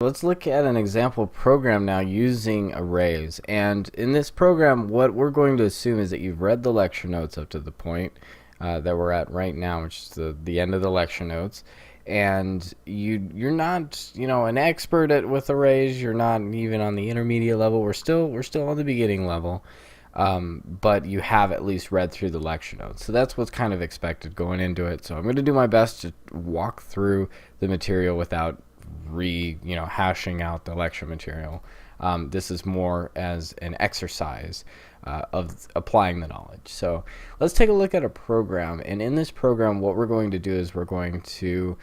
Let's look at an example program now using arrays. And in this program, what we're going to assume is that you've read the lecture notes up to the point that we're at right now, which is the end of the lecture notes. And you're not, an expert with arrays. You're not even on the intermediate level. We're still on the beginning level. But you have at least read through the lecture notes. So that's what's kind of expected going into it. So I'm going to do my best to walk through the material without hashing out the lecture material. This is more as an exercise of applying the knowledge. So let's take a look at a program. And in this program, what we're going to do is we're going to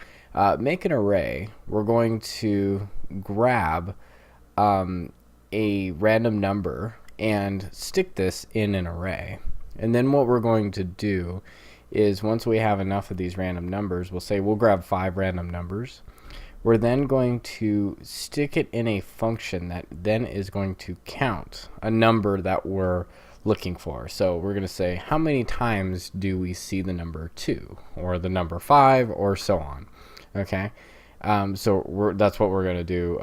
make an array. We're going to grab a random number and stick this in an array. And then what we're going to do is once we have enough of these random numbers, we'll grab 5 random numbers. We're then going to stick it in a function that then is going to count a number that we're looking for. So we're going to say, how many times do we see the number 2 or the number 5 or so on? Okay, so that's what we're going to do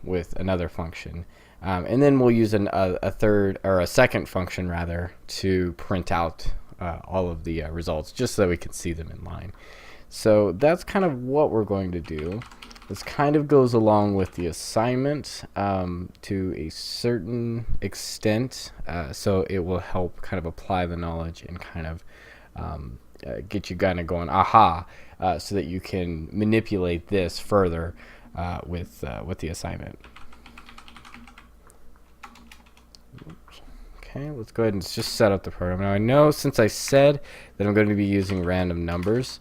with another function. And then we'll use a third or a second function rather to print out all of the results just so that we can see them in line. So that's kind of what we're going to do. This kind of goes along with the assignment to a certain extent, so it will help kind of apply the knowledge and kind of get you kind of going, aha, so that you can manipulate this further with the assignment. Okay, let's go ahead and just set up the program. Now I know since I said that I'm going to be using random numbers,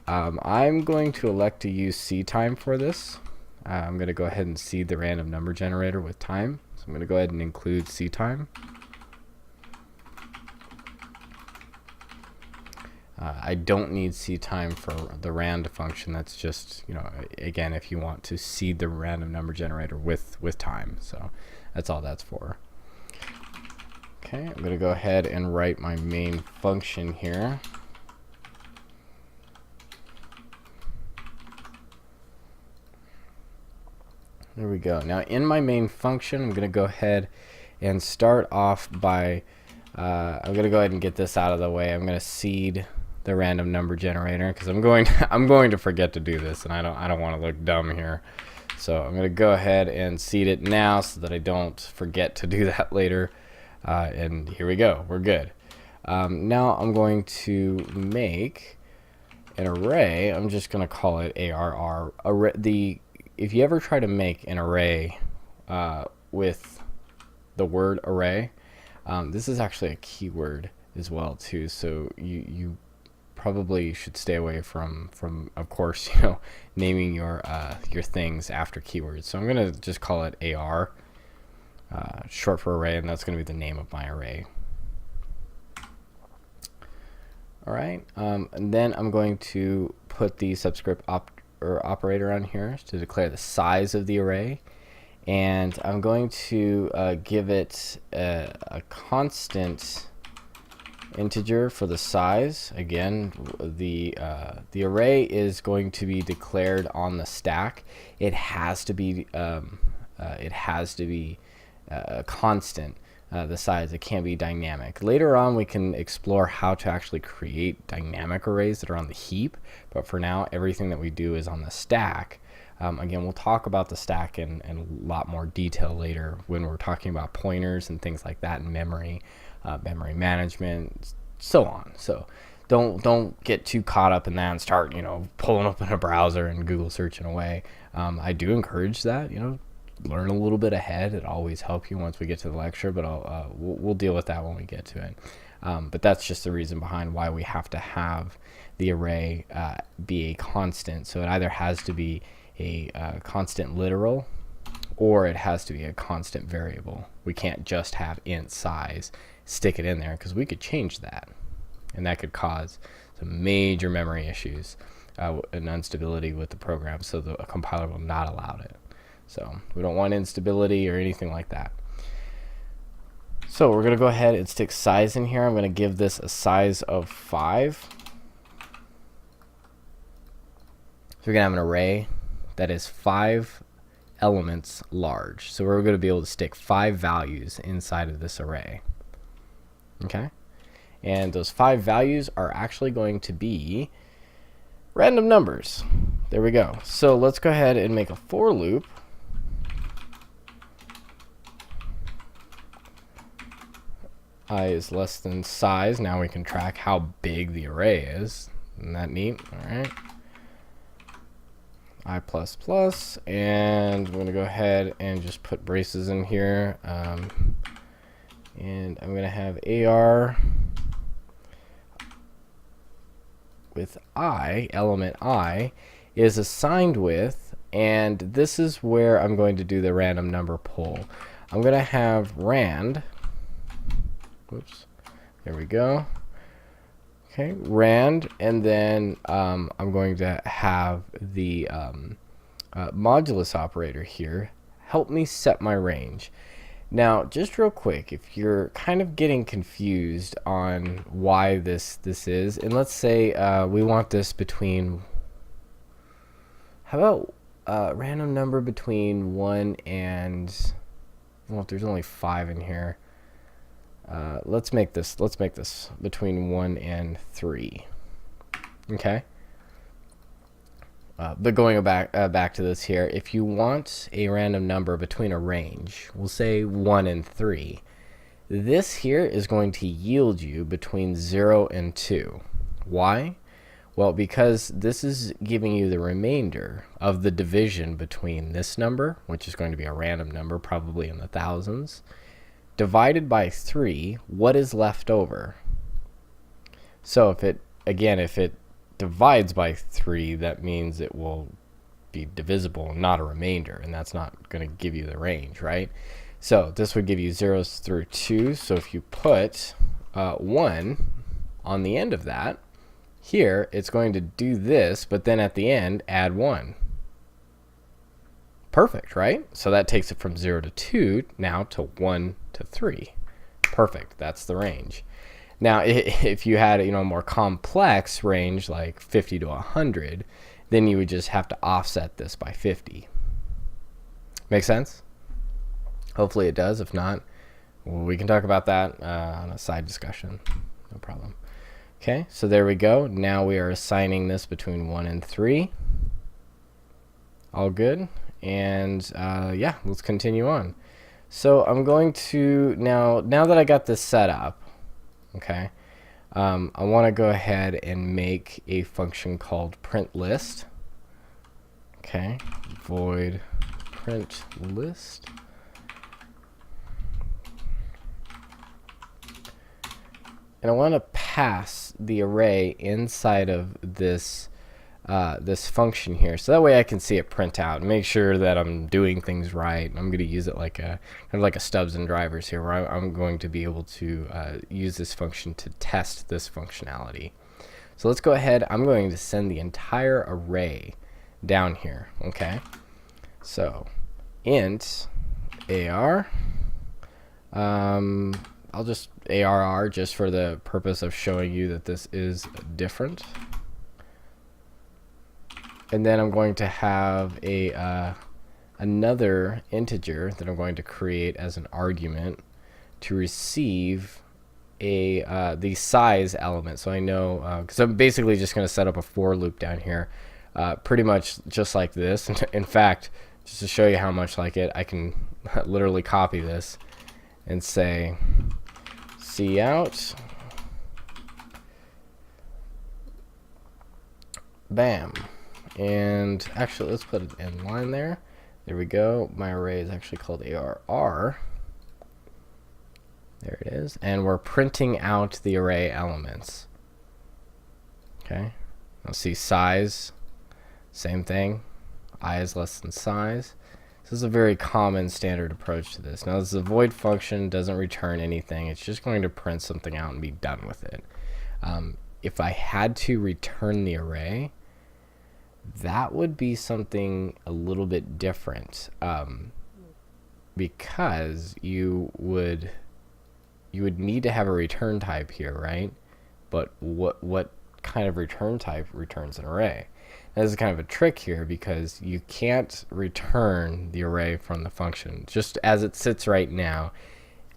I'm going to elect to use seedtime for this. I'm going to go ahead and seed the random number generator with time. So I'm going to go ahead and include seedtime. I don't need seedtime for the rand function. That's just, again, if you want to seed the random number generator with time. So that's all that's for. Okay, I'm going to go ahead and write my main function here. There we go. Now in my main function, I'm going to go ahead and start off by, I'm going to go ahead and get this out of the way. I'm going to seed the random number generator because I'm going to forget to do this, and I don't want to look dumb here. So I'm going to go ahead and seed it now so that I don't forget to do that later. And here we go. We're good. Now I'm going to make an array. I'm just going to call it ARR. If you ever try to make an array with the word array, this is actually a keyword as well too. So you probably should stay away from of course naming your things after keywords. So I'm gonna just call it AR, short for array, and that's gonna be the name of my array. All right, and then I'm going to put the subscript operator on here to declare the size of the array, and I'm going to give it a constant integer for the size. Again, the array is going to be declared on the stack. It has to be a constant. The size, it can't be dynamic. Later on we can explore how to actually create dynamic arrays that are on the heap, but for now everything that we do is on the stack. Again, we'll talk about the stack in a lot more detail later when we're talking about pointers and things like that, and memory management, so on. So don't get too caught up in that and start pulling up in a browser and Google searching away. I do encourage that, learn a little bit ahead. It always helps you once we get to the lecture, but we'll deal with that when we get to it. But that's just the reason behind why we have to have the array be a constant. So it either has to be a constant literal, or it has to be a constant variable. We can't just have int size, stick it in there, because we could change that, and that could cause some major memory issues and instability with the program, so the compiler will not allow it. So we don't want instability or anything like that. So we're going to go ahead and stick size in here. I'm going to give this a size of 5. So we're going to have an array that is 5 elements large. So we're going to be able to stick 5 values inside of this array. Okay? And those 5 values are actually going to be random numbers. There we go. So let's go ahead and make a for loop. I is less than size. Now we can track how big the array is. Isn't that neat? All right. I++, and I'm going to go ahead and just put braces in here. And I'm going to have AR with I, element I, is assigned with, and this is where I'm going to do the random number pull. I'm going to have rand, whoops, there we go. Okay, rand, and then I'm going to have the modulus operator here help me set my range. Now, just real quick, if you're kind of getting confused on why this is, and let's say we want this between, how about random number between 1 and, well, if there's only 5 in here. Let's make this between 1 and 3. Okay. But going back to this here, if you want a random number between a range, we'll say 1 and 3. This here is going to yield you between 0 and 2. Why? Well, because this is giving you the remainder of the division between this number, which is going to be a random number, probably in the thousands, divided by 3, what is left over? So if it divides by 3, that means it will be divisible, not a remainder, and that's not going to give you the range, right? So this would give you 0s through 2, so if you put 1 on the end of that, here it's going to do this, but then at the end, add 1. Perfect, right? So that takes it from 0 to 2 now to 1 to 3. Perfect, that's the range. Now, if you had a more complex range like 50 to 100, then you would just have to offset this by 50. Make sense? Hopefully it does. If not, we can talk about that on a side discussion. No problem. Okay, so there we go. Now we are assigning this between 1 and 3. All good. And yeah, let's continue on. So I'm going to, now that I got this set up, okay, I want to go ahead and make a function called print list. Okay, void print list. And I want to pass the array inside of this this function here, so that way I can see it print out and make sure that I'm doing things right. I'm going to use it like a kind of like a stubs and drivers here, where I'm going to be able to use this function to test this functionality. So let's go ahead. I'm going to send the entire array down here. Okay, so int AR, I'll just ARR just for the purpose of showing you that this is different. And then I'm going to have a another integer that I'm going to create as an argument to receive a the size element. So I know, because I'm basically just going to set up a for loop down here, pretty much just like this. In fact, just to show you how much like it, I can literally copy this and say cout, bam. And actually, let's put an end line there. There we go. My array is actually called ARR. There it is. And we're printing out the array elements. Okay. Let's see size. Same thing. I is less than size. This is a very common standard approach to this. Now, this is a void function, doesn't return anything. It's just going to print something out and be done with it. If I had to return the array, that would be something a little bit different, because you would need to have a return type here, right? But what kind of return type returns an array? That is kind of a trick here because you can't return the array from the function. Just as it sits right now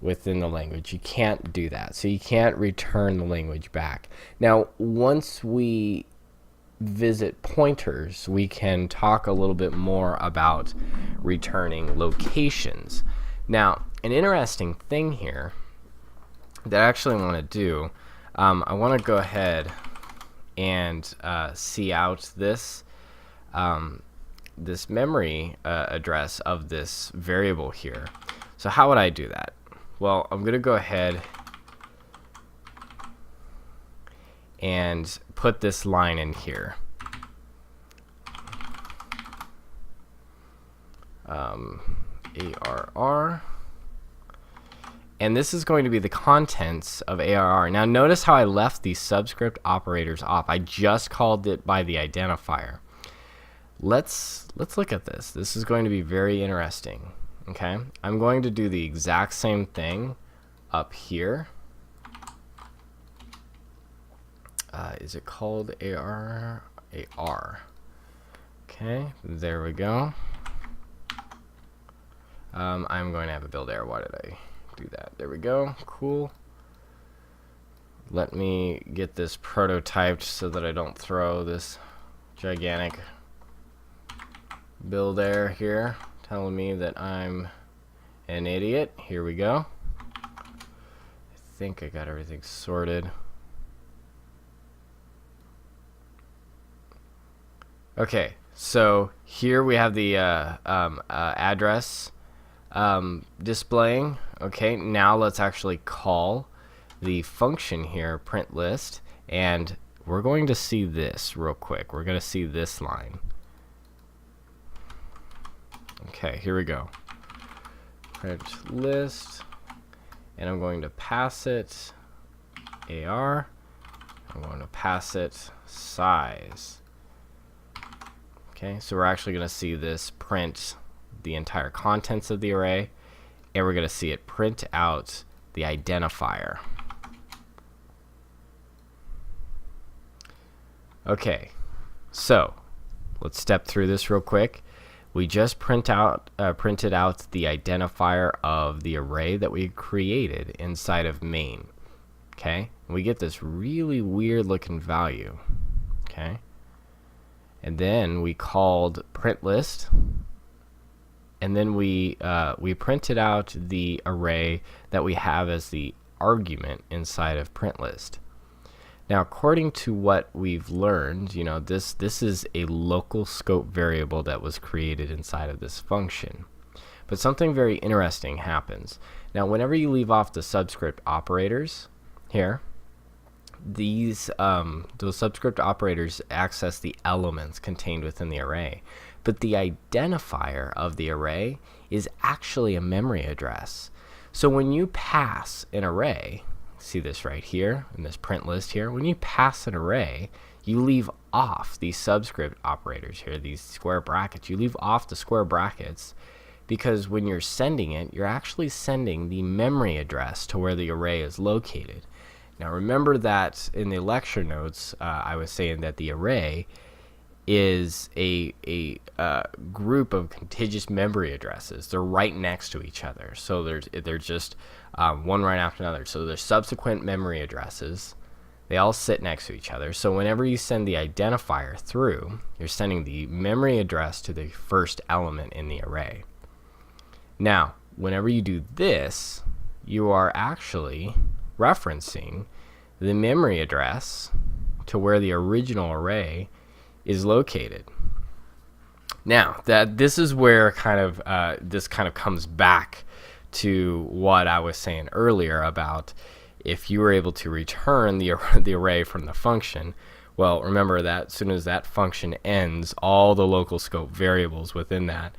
within the language, you can't do that. So you can't return the language back. Now, once we visit pointers, we can talk a little bit more about returning locations. Now, an interesting thing here that I actually want to do, I want to go ahead and see out this this memory address of this variable here. So how would I do that? Well, I'm going to go ahead and put this line in here. ARR. And this is going to be the contents of ARR. Now notice how I left these subscript operators off. I just called it by the identifier. Let's look at this. This is going to be very interesting. Okay, I'm going to do the exact same thing up here. Is it called AR? AR. Okay, there we go. I'm going to have a build error. Why did I do that? There we go. Cool. Let me get this prototyped so that I don't throw this gigantic build error here telling me that I'm an idiot. Here we go. I think I got everything sorted. Okay, so here we have the address displaying. Okay, now let's actually call the function here, print list, and we're going to see this real quick. We're going to see this line. Okay, here we go. Print list, and I'm going to pass it AR. I'm going to pass it size. Okay, so we're actually going to see this print the entire contents of the array, and we're going to see it print out the identifier. Okay, so let's step through this real quick. We just printed out the identifier of the array that we created inside of main. Okay, and we get this really weird looking value. Okay. And then we called print list, and then we printed out the array that we have as the argument inside of print list. Now, according to what we've learned, you know, this is a local scope variable that was created inside of this function. But something very interesting happens. Now, whenever you leave off the subscript operators here, those subscript operators access the elements contained within the array, but the identifier of the array is actually a memory address. So when you pass an array, see this right here in this print list here, when you pass an array, you leave off these subscript operators here, these square brackets. You leave off the square brackets because when you're sending it, you're actually sending the memory address to where the array is located. Now remember that in the lecture notes, I was saying that the array is a group of contiguous memory addresses. They're right next to each other, so they're just one right after another. So there's subsequent memory addresses. They all sit next to each other. So whenever you send the identifier through, you're sending the memory address to the first element in the array. Now, whenever you do this, you are actually referencing the memory address to where the original array is located. Now, this is where this kind of comes back to what I was saying earlier about if you were able to return the array from the function. Well, remember that as soon as that function ends, all the local scope variables within that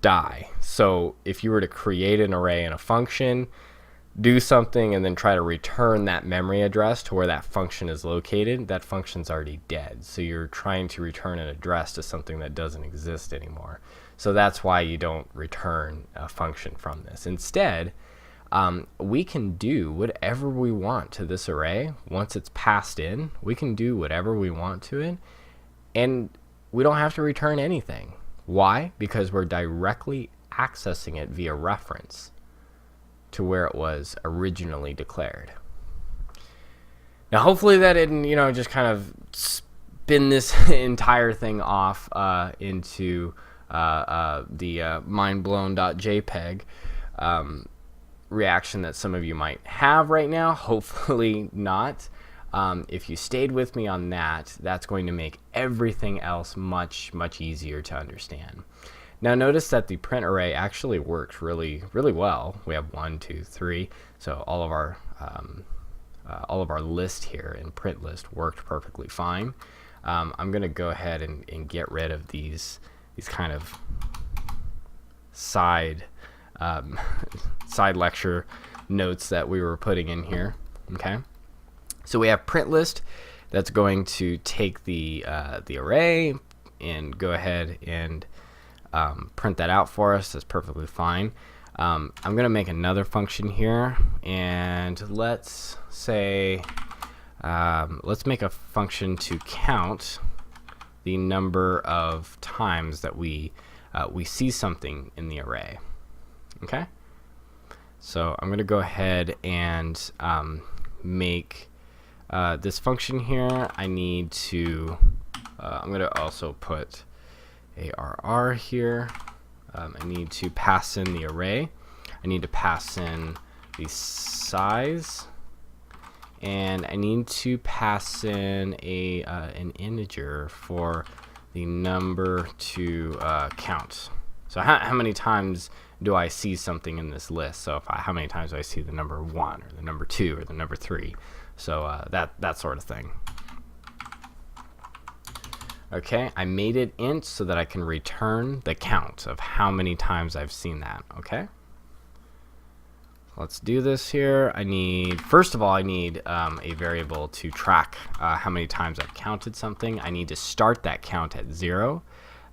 die. So if you were to create an array in a function, do something, and then try to return that memory address to where that function is located, that function's already dead. So you're trying to return an address to something that doesn't exist anymore. So that's why you don't return a function from this. Instead, we can do whatever we want to this array. Once it's passed in, we can do whatever we want to it. And we don't have to return anything. Why? Because we're directly accessing it via reference to where it was originally declared. Now, hopefully that didn't, just kind of spin this entire thing off into the mindblown.jpg reaction that some of you might have right now. Hopefully not. If you stayed with me on that, that's going to make everything else much, much easier to understand. Now notice that the print array actually works really, really well. We have 1, 2, 3. So all of our list here in print list worked perfectly fine. I'm going to go ahead and get rid of these kind of side lecture notes that we were putting in here. Okay. So we have print list that's going to take the array and go ahead and print that out for us. That's perfectly fine. I'm going to make another function here, and let's say let's make a function to count the number of times that we see something in the array. Okay. So I'm going to go ahead and make this function here. I need to I'm going to also put ARR here. I need to pass in the array. I need to pass in the size, and I need to pass in an integer for the number to count. So how many times do I see something in this list? So how many times do I see the number 1 or the number 2 or the number 3? So that sort of thing. Okay, I made it int so that I can return the count of how many times I've seen that. Okay, let's do this here. First of all, I need a variable to track how many times I've counted something. I need to start that count at 0.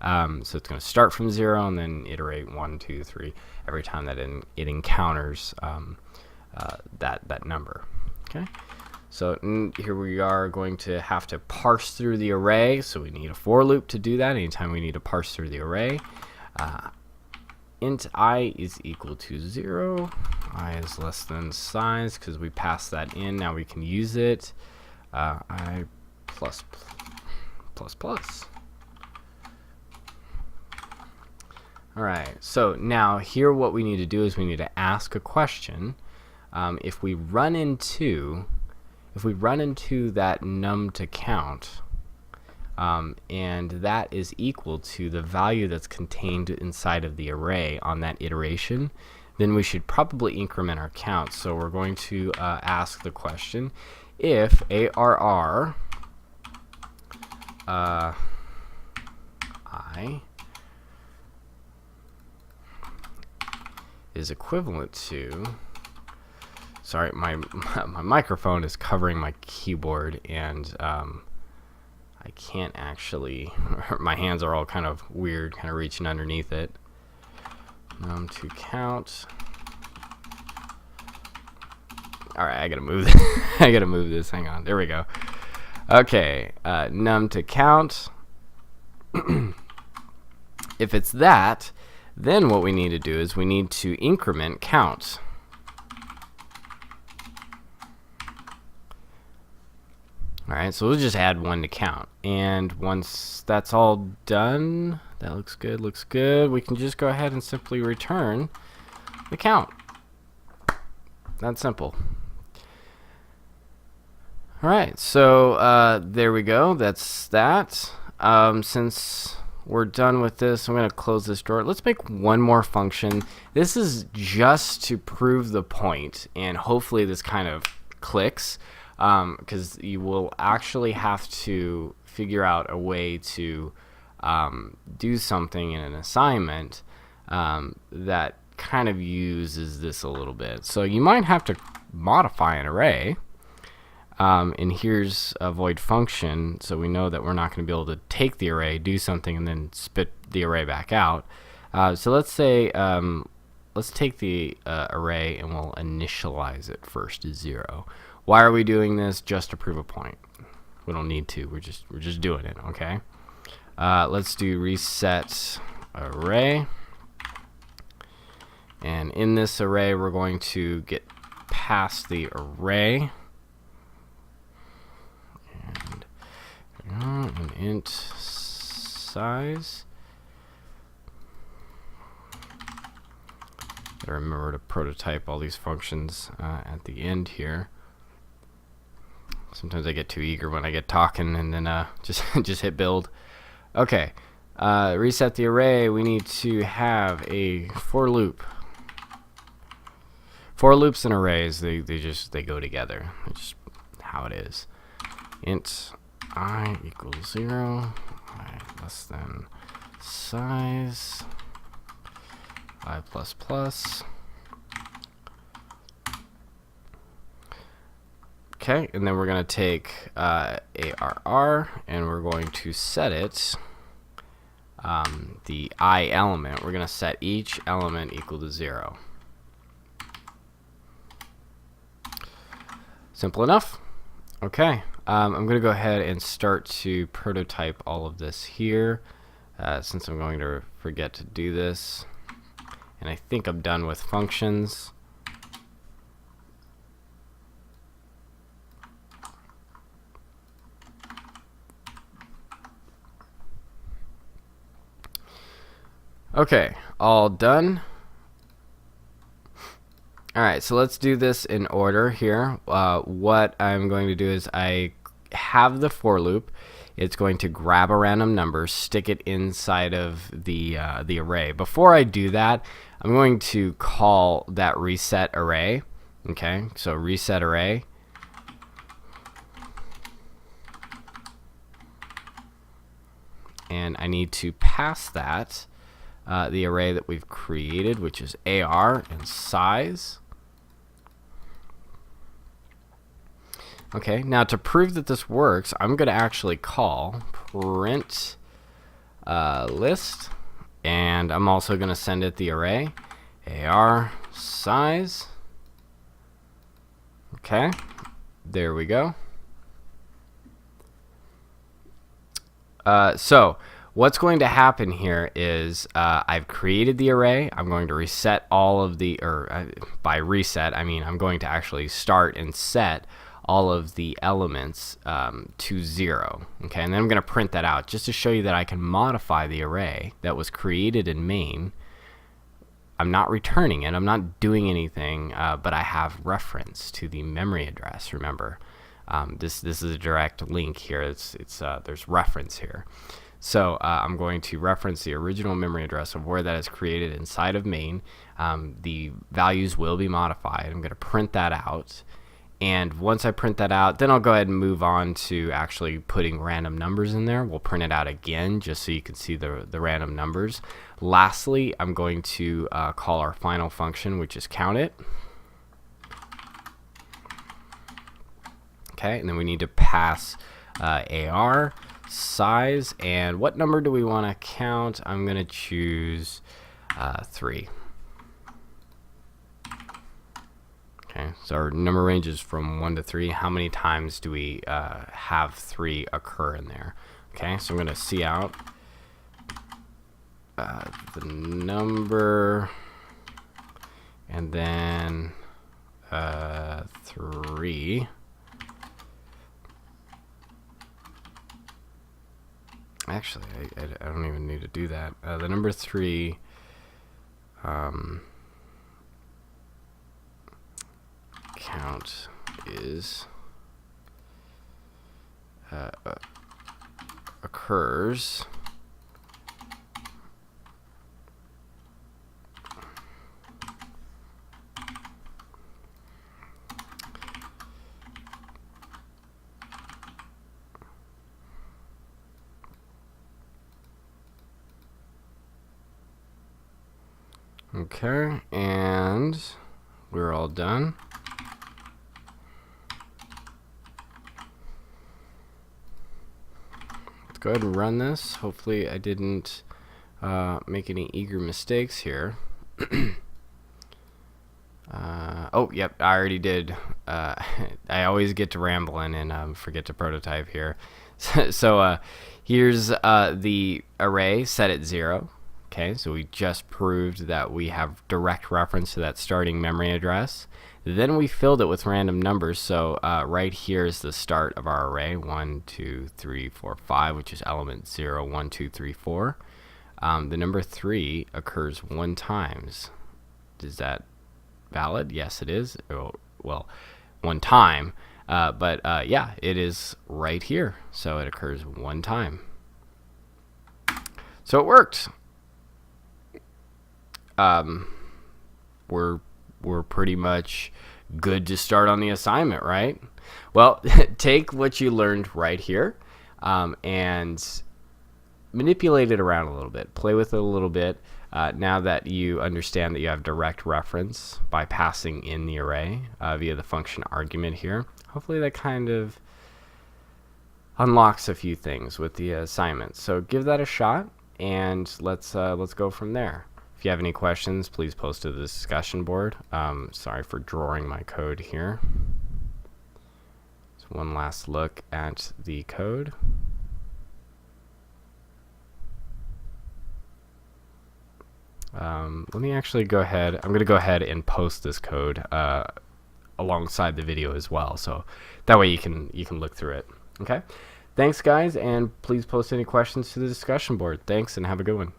So it's going to start from 0 and then iterate 1, 2, 3 every time that it encounters that number. Okay. So here we are going to have to parse through the array. So we need a for loop to do that. Anytime we need to parse through the array, int I is equal to 0. I is less than size because we passed that in. Now we can use it. I plus plus plus. All right. So now here what we need to do is we need to ask a question. If we run into that num to count, and that is equal to the value that's contained inside of the array on that iteration, then we should probably increment our count. So we're going to ask the question, if ARR I is equivalent to, sorry, my microphone is covering my keyboard, and I can't actually, my hands are all kind of weird, kind of reaching underneath it. Num to count. All right, I gotta move this. I gotta move this. Hang on. There we go. Okay, num to count. If it's that, then what we need to do is we need to increment count. All right, so we'll just add 1 to count. And once that's all done, that looks good, we can just go ahead and simply return the count. That's simple. All right, so there we go. That's that. Since we're done with this, I'm going to close this drawer. Let's make one more function. This is just to prove the point, and hopefully this kind of clicks, because you will actually have to figure out a way to do something in an assignment that kind of uses this a little bit. So you might have to modify an array. And here's a void function, so we know that we're not going to be able to take the array, do something, and then spit the array back out. So let's say, let's take the array and we'll initialize it first to 0. Why are we doing this? Just to prove a point. We don't need to. We're just doing it. Okay. Let's do reset array. And in this array, we're going to get past the array. And an int size. Gotta remember to prototype all these functions at the end here. Sometimes I get too eager when I get talking, and then just hit build. Okay, reset the array. We need to have a for loop. For loops and arrays, they go together. It's just how it is. Int I equals 0, I less than size, I plus plus. Okay, and then we're going to take ARR, and we're going to set it, the I element, we're going to set each element equal to 0. Simple enough. Okay, I'm going to go ahead and start to prototype all of this here, since I'm going to forget to do this. And I think I'm done with functions. Okay, all done. Alright, so let's do this in order here. What I'm going to do is I have the for loop. It's going to grab a random number, stick it inside of the array. Before I do that, I'm going to call that reset array. Okay, so reset array. And I need to pass that the array that we've created, which is AR and size. Okay, now to prove that this works, I'm going to actually call print list, and I'm also going to send it the array AR size. Okay, there we go. So what's going to happen here is I've created the array. I'm going to reset all of the, by reset, I mean I'm going to actually start and set all of the elements to 0. Okay, and then I'm going to print that out just to show you that I can modify the array that was created in main. I'm not returning it. I'm not doing anything, but I have reference to the memory address. Remember, this is a direct link here. There's reference here. So I'm going to reference the original memory address of where that is created inside of main. The values will be modified. I'm going to print that out. And once I print that out, then I'll go ahead and move on to actually putting random numbers in there. We'll print it out again just so you can see the random numbers. Lastly, I'm going to call our final function, which is count it. Okay, and then we need to pass AR, size, and what number do we want to count? I'm going to choose 3. Okay, so our number range is from 1 to 3. How many times do we have 3 occur in there? Okay, so I'm going to see out the number, and then 3. Actually, I don't even need to do that. The number 3, count is occurs okay, and we're all done. Go ahead and run this. Hopefully I didn't make any eager mistakes here. Oh, yep, I already did. I always get to rambling and forget to prototype here. So here's the array set at 0. Okay, so we just proved that we have direct reference to that starting memory address. Then we filled it with random numbers. So right here is the start of our array, 1, 2, 3, 4, 5, which is element 0, 1, 2, 3, 4. The number 3 occurs 1 times. Is that valid? Yes, it is. Well, 1 time. But yeah, it is right here. So it occurs 1 time. So it worked. We're pretty much good to start on the assignment, right? Well, take what you learned right here and manipulate it around a little bit. Play with it a little bit. Now that you understand that you have direct reference by passing in the array via the function argument here, hopefully that kind of unlocks a few things with the assignment. So give that a shot, and let's go from there. If you have any questions, please post to the discussion board. Sorry for drawing my code here. So one last look at the code. Let me actually go ahead. I'm going to go ahead and post this code alongside the video as well, so that way you can look through it. Okay. Thanks, guys, and please post any questions to the discussion board. Thanks, and have a good one.